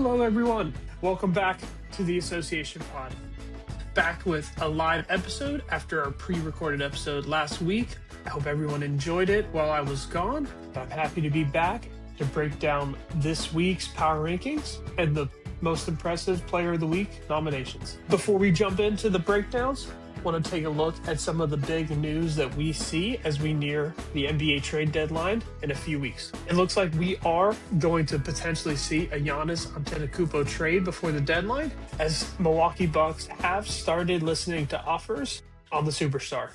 Hello, everyone. Welcome back to the Association Pod. Back with a live episode after our pre-recorded episode last week. I hope everyone enjoyed it while I was gone. I'm happy to be back to break down this week's power rankings and the most impressive player of the week nominations. Before we jump into the breakdowns, I want to take a look at some of the big news that we see as we near the NBA trade deadline in a few weeks. It looks like we are going to potentially see a Giannis Antetokounmpo trade before the deadline, as Milwaukee Bucks have started listening to offers on the superstar.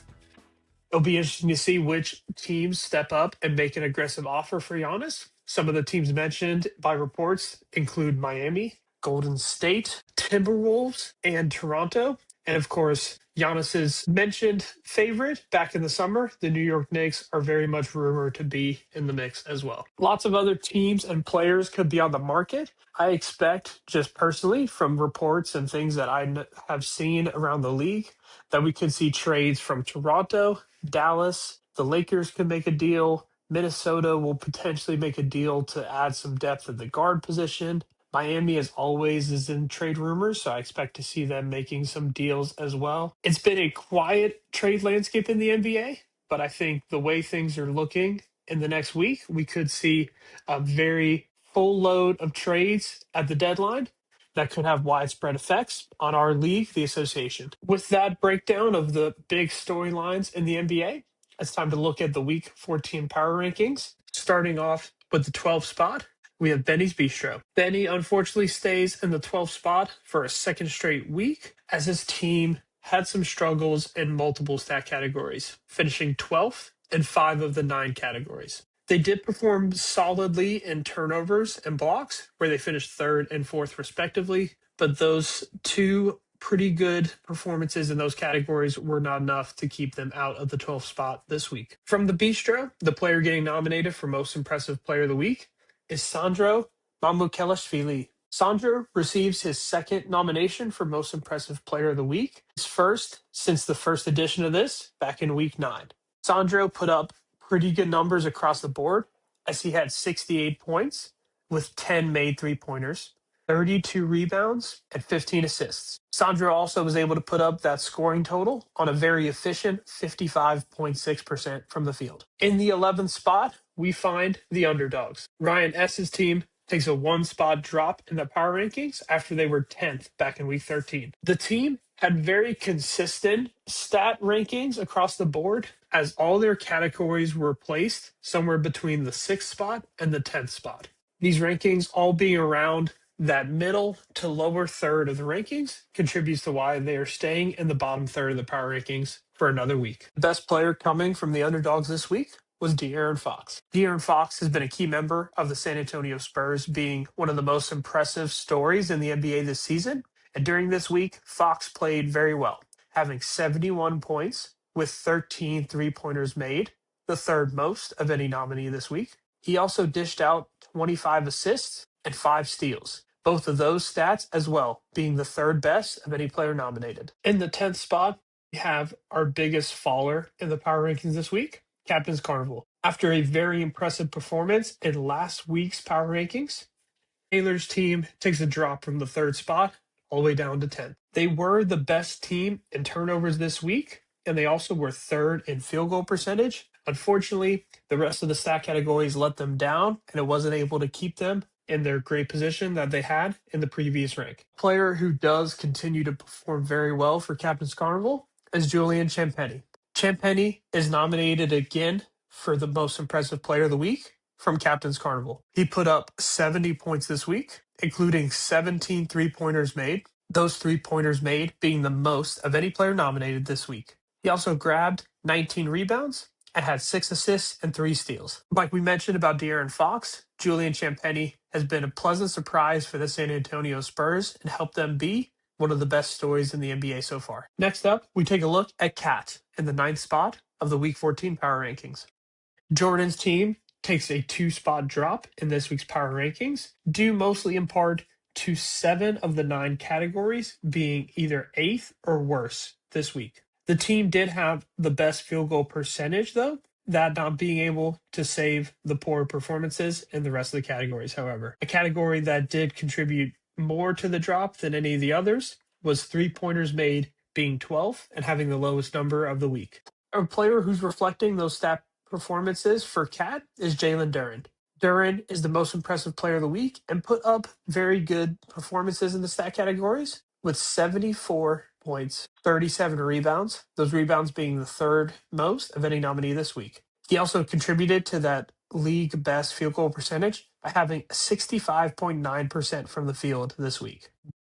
It'll be interesting to see which teams step up and make an aggressive offer for Giannis. Some of the teams mentioned by reports include Miami, Golden State, Timberwolves, and Toronto. And of course, Giannis's mentioned favorite back in the summer, the New York Knicks, are very much rumored to be in the mix as well. Lots of other teams and players could be on the market. I expect, just personally, from reports and things that I have seen around the league, that we could see trades from Toronto, Dallas, the Lakers could make a deal. Minnesota will potentially make a deal to add some depth at the guard position. Miami, as always, is in trade rumors, so I expect to see them making some deals as well. It's been a quiet trade landscape in the NBA, but I think the way things are looking in the next week, we could see a very full load of trades at the deadline that could have widespread effects on our league, the association. With that breakdown of the big storylines in the NBA, it's time to look at the Week 14 power rankings. Starting off with the 12th spot, we have Benny's Bistro. Benny unfortunately stays in the 12th spot for a second straight week, as his team had some struggles in multiple stat categories, finishing 12th in 5 of the 9 categories. They did perform solidly in turnovers and blocks, where they finished 3rd and 4th respectively, but those two pretty good performances in those categories were not enough to keep them out of the 12th spot this week. From the Bistro, the player getting nominated for Most Impressive Player of the Week is Sandro Mamukelashvili. Sandro receives his second nomination for Most Impressive Player of the Week, his first since the first edition of this back in Week 9. Sandro put up pretty good numbers across the board, as he had 68 points with 10 made three-pointers, 32 rebounds, and 15 assists. Sandro also was able to put up that scoring total on a very efficient 55.6% from the field. In the 11th spot, we find the underdogs. Ryan S.'s team takes a 1-spot drop in the power rankings after they were 10th back in Week 13. The team had very consistent stat rankings across the board, as all their categories were placed somewhere between the 6th spot and the 10th spot. These rankings all being around that middle to lower third of the rankings contributes to why they are staying in the bottom third of the power rankings for another week. The best player coming from the underdogs this week was De'Aaron Fox. De'Aaron Fox has been a key member of the San Antonio Spurs, being one of the most impressive stories in the NBA this season. And during this week, Fox played very well, having 71 points with 13 three-pointers made, the third most of any nominee this week. He also dished out 25 assists and 5 steals, both of those stats as well being the third best of any player nominated. In the 10th spot, we have our biggest faller in the power rankings this week, Captain's Carnival. After a very impressive performance in last week's power rankings, Taylor's team takes a drop from the 3rd spot all the way down to 10th. They were the best team in turnovers this week, and they also were 3rd in field goal percentage. Unfortunately, the rest of the stat categories let them down, and it wasn't able to keep them in their great position that they had in the previous rank. A player who does continue to perform very well for Captain's Carnival is Julian Champagnie. Champagnie is nominated again for the Most Impressive Player of the Week from Captain's Carnival. He put up 70 points this week, including 17 three-pointers made, those three-pointers made being the most of any player nominated this week. He also grabbed 19 rebounds and had 6 assists and 3 steals. Like we mentioned about De'Aaron Fox, Julian Champagnie has been a pleasant surprise for the San Antonio Spurs and helped them be one of the best stories in the NBA so far. Next up, we take a look at Cat in the 9th spot of the Week 14 power rankings. Jordan's team takes a 2-spot drop in this week's power rankings, due mostly in part to 7 of the 9 categories being either 8th or worse this week. The team did have the best field goal percentage, though, that not being able to save the poor performances in the rest of the categories, however. A category that did contribute more to the drop than any of the others was 3-pointers made being 12 and having the lowest number of the week. A player who's reflecting those stat performances for Cat is Jalen Duren. Duren is the most impressive player of the week and put up very good performances in the stat categories with 74 points, 37 rebounds, those rebounds being the third most of any nominee this week. He also contributed to that league best field goal percentage by having 65.9% from the field this week.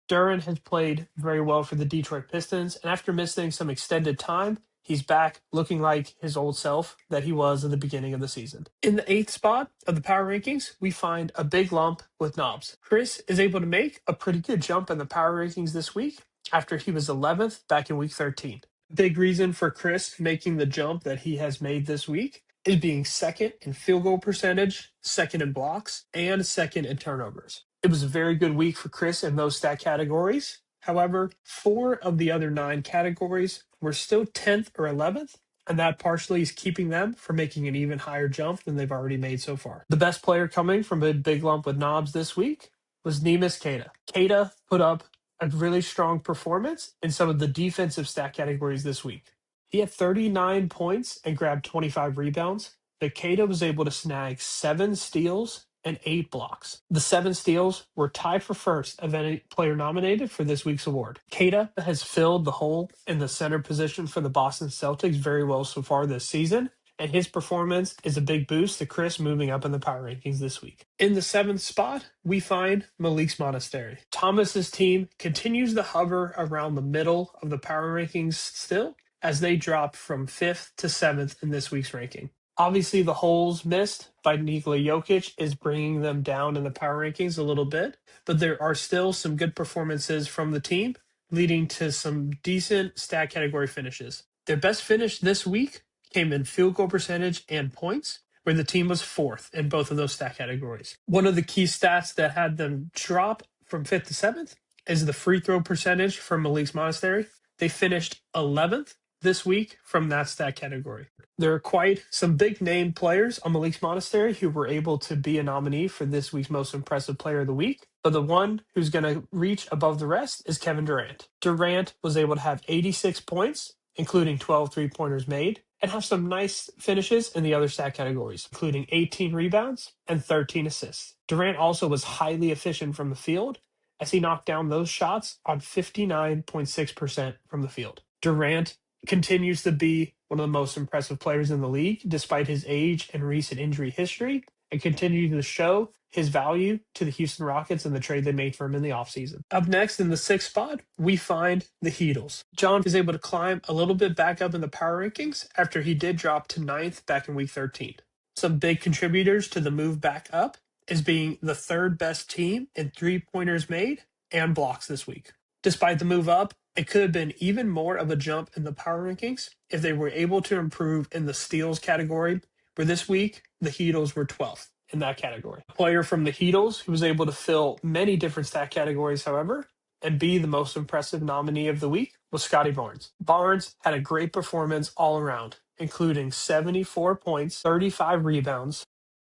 Duren has played very well for the Detroit Pistons, and after missing some extended time, he's back looking like his old self that he was at the beginning of the season. In the 8th spot of the power rankings, we find a big lump with Knobs. Chris is able to make a pretty good jump in the power rankings this week after he was 11th back in week 13. Big reason for Chris making the jump that he has made this week is being second in field goal percentage, second in blocks, and second in turnovers. It was a very good week for Chris in those stat categories. However, 4 of the other 9 categories were still 10th or 11th, and that partially is keeping them from making an even higher jump than they've already made so far. The best player coming from a big lump with Knobs this week was Neemias Queta. Queta put up a really strong performance in some of the defensive stat categories this week. He had 39 points and grabbed 25 rebounds, but Queta was able to snag 7 steals and 8 blocks. The 7 steals were tied for first of any player nominated for this week's award. Queta has filled the hole in the center position for the Boston Celtics very well so far this season, and his performance is a big boost to Chris moving up in the power rankings this week. In the 7th spot, we find Malik's Monastery. Thomas's team continues to hover around the middle of the power rankings still, as they drop from 5th to 7th in this week's ranking. Obviously, the holes missed by Nikola Jokic is bringing them down in the power rankings a little bit, but there are still some good performances from the team, leading to some decent stat category finishes. Their best finish this week came in field goal percentage and points, where the team was 4th in both of those stat categories. One of the key stats that had them drop from 5th to 7th is the free throw percentage for Malik's Monastery. They finished 11th this week from that stat category. There are quite some big name players on Malik's Monastery who were able to be a nominee for this week's most impressive player of the week. But the one who's going to reach above the rest is Kevin Durant. Durant was able to have 86 points, including 12 3-pointers made, and have some nice finishes in the other stat categories, including 18 rebounds and 13 assists. Durant also was highly efficient from the field, as he knocked down those shots on 59.6% from the field. Durant continues to be one of the most impressive players in the league, despite his age and recent injury history, and continues to show his value to the Houston Rockets and the trade they made for him in the offseason. Up next, in the 6th spot, we find the Heatles. John is able to climb a little bit back up in the power rankings after he did drop to 9th back in week 13. Some big contributors to the move back up is being the 3rd best team in 3-pointers made and blocks this week. Despite the move up, it could have been even more of a jump in the power rankings if they were able to improve in the steals category, where this week the Heatles were 12th in that category. A player from the Heatles who was able to fill many different stat categories, however, and be the most impressive nominee of the week was Scotty Barnes. Barnes had a great performance all around, including 74 points, 35 rebounds,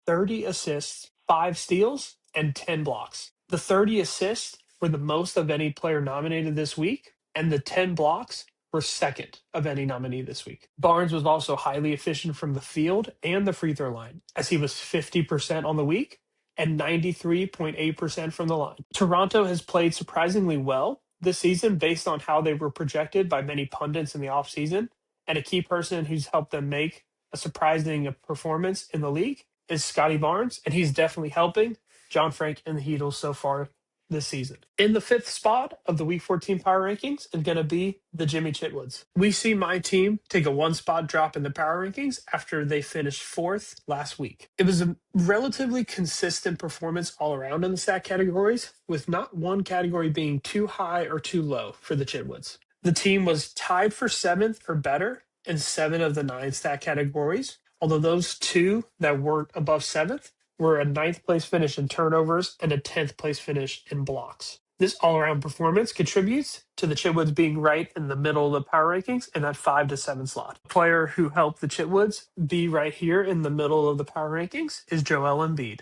30 assists, 5 steals, and 10 blocks. The 30 assists were the most of any player nominated this week, and the 10 blocks were second of any nominee this week. Barnes was also highly efficient from the field and the free throw line, as he was 50% on the week and 93.8% from the line. Toronto has played surprisingly well this season based on how they were projected by many pundits in the offseason, and a key person who's helped them make a surprising performance in the league is Scotty Barnes, and he's definitely helping John Frank and the Heatles so far this season. In the 5th spot of the Week 14 power rankings is going to be the Jimmy Chitwoods. We see my team take a 1-spot drop in the power rankings after they finished 4th last week. It was a relatively consistent performance all around in the stat categories, with not one category being too high or too low for the Chitwoods. The team was tied for 7th or better in 7 of the 9 stat categories, although those 2 that weren't above 7th were a 9th place finish in turnovers and a 10th place finish in blocks. This all-around performance contributes to the Chitwoods being right in the middle of the power rankings in that 5 to 7 slot. A player who helped the Chitwoods be right here in the middle of the power rankings is Joel Embiid.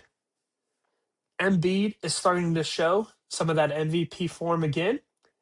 Embiid is starting to show some of that MVP form again,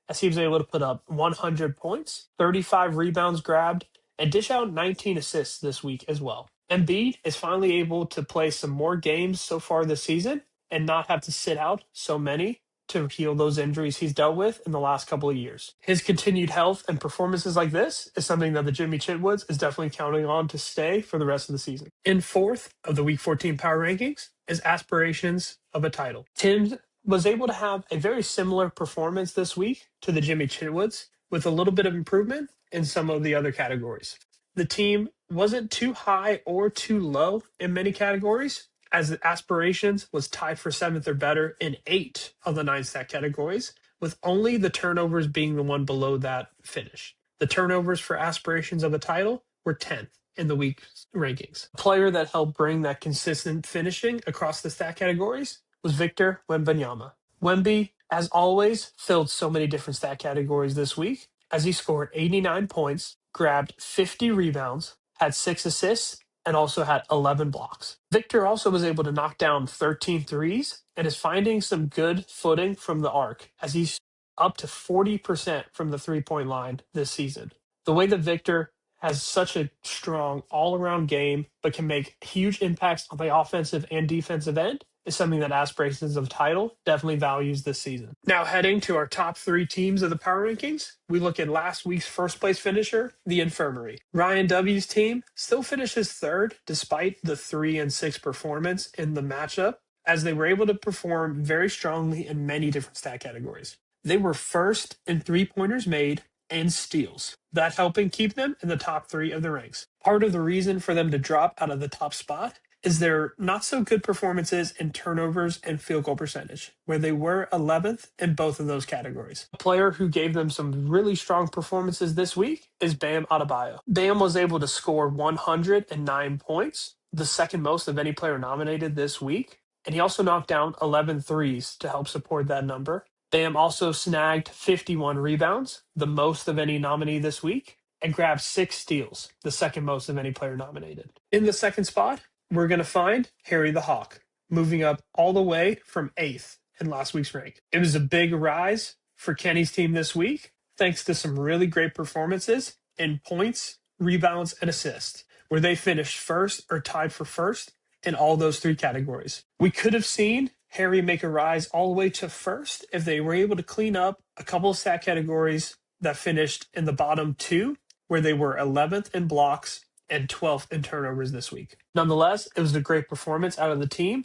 as he was able to put up 100 points, 35 rebounds grabbed, and dish out 19 assists this week as well. Embiid is finally able to play some more games so far this season and not have to sit out so many to heal those injuries he's dealt with in the last couple of years. His continued health and performances like this is something that the Jimmy Chitwoods is definitely counting on to stay for the rest of the season. In fourth of the Week 14 Power Rankings is aspirations of a title. Tim was able to have a very similar performance this week to the Jimmy Chitwoods with a little bit of improvement in some of the other categories. The team wasn't too high or too low in many categories, as the aspirations was tied for seventh or better in 8 of the 9 stat categories, with only the turnovers being the one below that finish. The turnovers for aspirations of a title were 10th in the week's rankings. A player that helped bring that consistent finishing across the stat categories was Victor Wembanyama. Wemby, as always, filled so many different stat categories this week, as he scored 89 points, grabbed 50 rebounds, had 6 assists, and also had 11 blocks. Victor also was able to knock down 13 threes and is finding some good footing from the arc, as he's up to 40% from the three-point line this season. The way that Victor has such a strong all-around game, but can make huge impacts on the offensive and defensive end, is something that aspirations of title definitely values this season. Now heading to our top 3 teams of the power rankings, we look at last week's first place finisher, the Infirmary. Ryan W.'s team still finishes third despite the 3-6 performance in the matchup, as they were able to perform very strongly in many different stat categories. They were first in three-pointers made and steals, that helping keep them in the top 3 of the ranks. Part of the reason for them to drop out of the top spot is their not so good performances in turnovers and field goal percentage, where they were 11th in both of those categories. A player who gave them some really strong performances this week is Bam Adebayo. Bam was able to score 109 points, the second most of any player nominated this week, and he also knocked down 11 threes to help support that number. Bam also snagged 51 rebounds, the most of any nominee this week, and grabbed 6 steals, the second most of any player nominated. In the second spot, we're going to find Harry the Hawk, moving up all the way from 8th in last week's rank. It was a big rise for Kenny's team this week, thanks to some really great performances in points, rebounds, and assists, where they finished first or tied for first in all those 3 categories. We could have seen Harry make a rise all the way to first if they were able to clean up a couple of stat categories that finished in the bottom 2, where they were 11th in blocks and 12th in turnovers this week. Nonetheless, it was a great performance out of the team,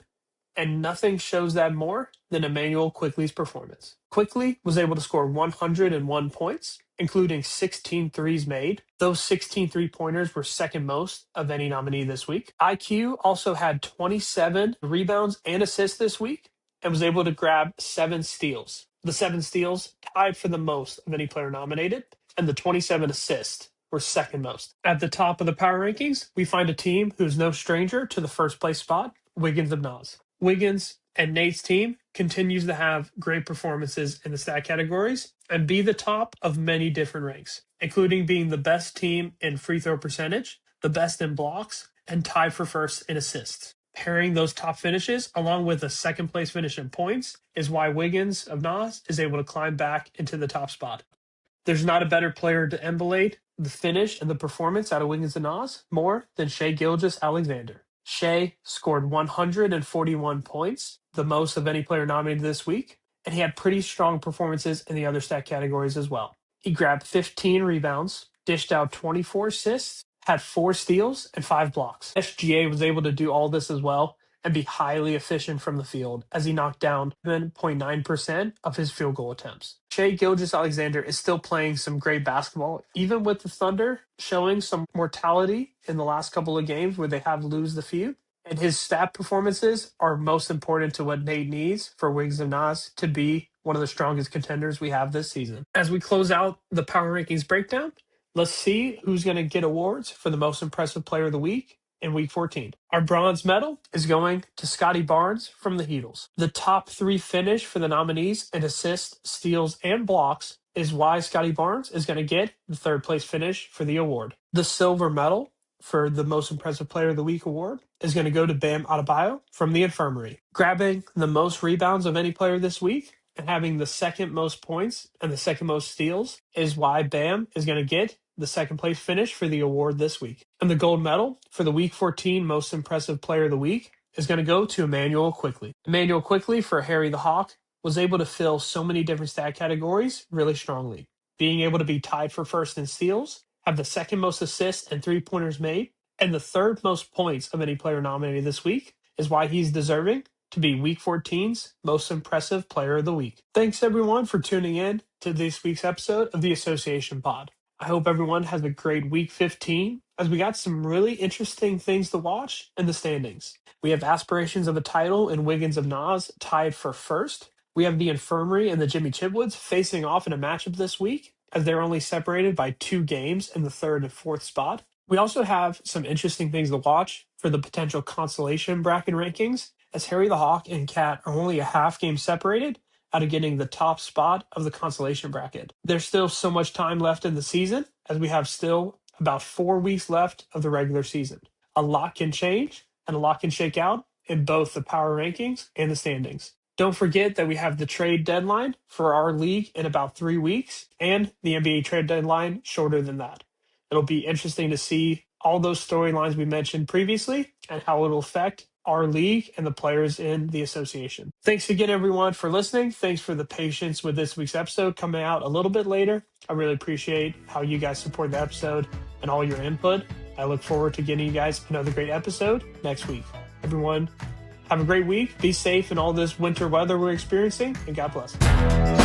and nothing shows that more than Emmanuel Quickly's performance. Quickly was able to score 101 points, including 16 threes made. Those 16 three-pointers were second most of any nominee this week. IQ also had 27 rebounds and assists this week and was able to grab 7 steals. The 7 steals tied for the most of any player nominated, and the 27 assists were second most. At the top of the power rankings, we find a team who's no stranger to the first place spot, Wiggins of Nas. Wiggins and Nate's team continues to have great performances in the stat categories and be the top of many different ranks, including being the best team in free throw percentage, the best in blocks, and tied for first in assists. Pairing those top finishes along with a second place finish in points is why Wiggins of Nas is able to climb back into the top spot. There's not a better player to emulate the finish and the performance out of Wiggins and Nas more than Shai Gilgeous-Alexander. Shai scored 141 points, the most of any player nominated this week, and he had pretty strong performances in the other stat categories as well. He grabbed 15 rebounds, dished out 24 assists, had 4 steals, and 5 blocks. SGA was able to do all this as well and be highly efficient from the field, as he knocked down 7.9% of his field goal attempts. Shai Gilgeous-Alexander is still playing some great basketball, even with the Thunder showing some mortality in the last couple of games where they have lose the few. And his stat performances are most important to what Nate needs for Wiggins and Nas to be one of the strongest contenders we have this season. As we close out the power rankings breakdown, let's see who's going to get awards for the most impressive player of the week in Week 14. Our bronze medal is going to Scotty Barnes from the Heatles. The top 3 finish for the nominees in assists, steals, and blocks is why Scotty Barnes is going to get the third place finish for the award. The silver medal for the most impressive player of the week award is going to go to Bam Adebayo from the Infirmary. Grabbing the most rebounds of any player this week and having the second most points and the second most steals is why Bam is going to get the second place finish for the award this week. And the gold medal for the Week 14 Most Impressive Player of the Week is going to go to Emmanuel Quickly. Emmanuel Quickly for Harry the Hawk was able to fill so many different stat categories really strongly. Being able to be tied for first in steals, have the second most assists and three-pointers made, and the third most points of any player nominated this week is why he's deserving to be Week 14's Most Impressive Player of the Week. Thanks everyone for tuning in to this week's episode of the Association Pod. I hope everyone has a great Week 15 as we got some really interesting things to watch in the standings. We have Aspirations of a Title and Wiggins of Nas tied for first. We have the Infirmary and the Jimmy Chitwoods facing off in a matchup this week as they're only separated by 2 games in the third and fourth spot. We also have some interesting things to watch for the potential consolation bracket rankings, as Harry the Hawk and Cat are only a half game separated out of getting the top spot of the consolation bracket. There's still so much time left in the season, as we have still about 4 weeks left of the regular season. A lot can change and a lot can shake out in both the power rankings and the standings. Don't forget that we have the trade deadline for our league in about 3 weeks, and the NBA trade deadline shorter than that. It'll be interesting to see all those storylines we mentioned previously and how it'll affect our league and the players in the association. Thanks again, everyone, for listening. Thanks for the patience with this week's episode coming out a little bit later. I really appreciate how you guys support the episode and all your input. I look forward to getting you guys another great episode next week. Everyone, have a great week. Be safe in all this winter weather we're experiencing, and God bless.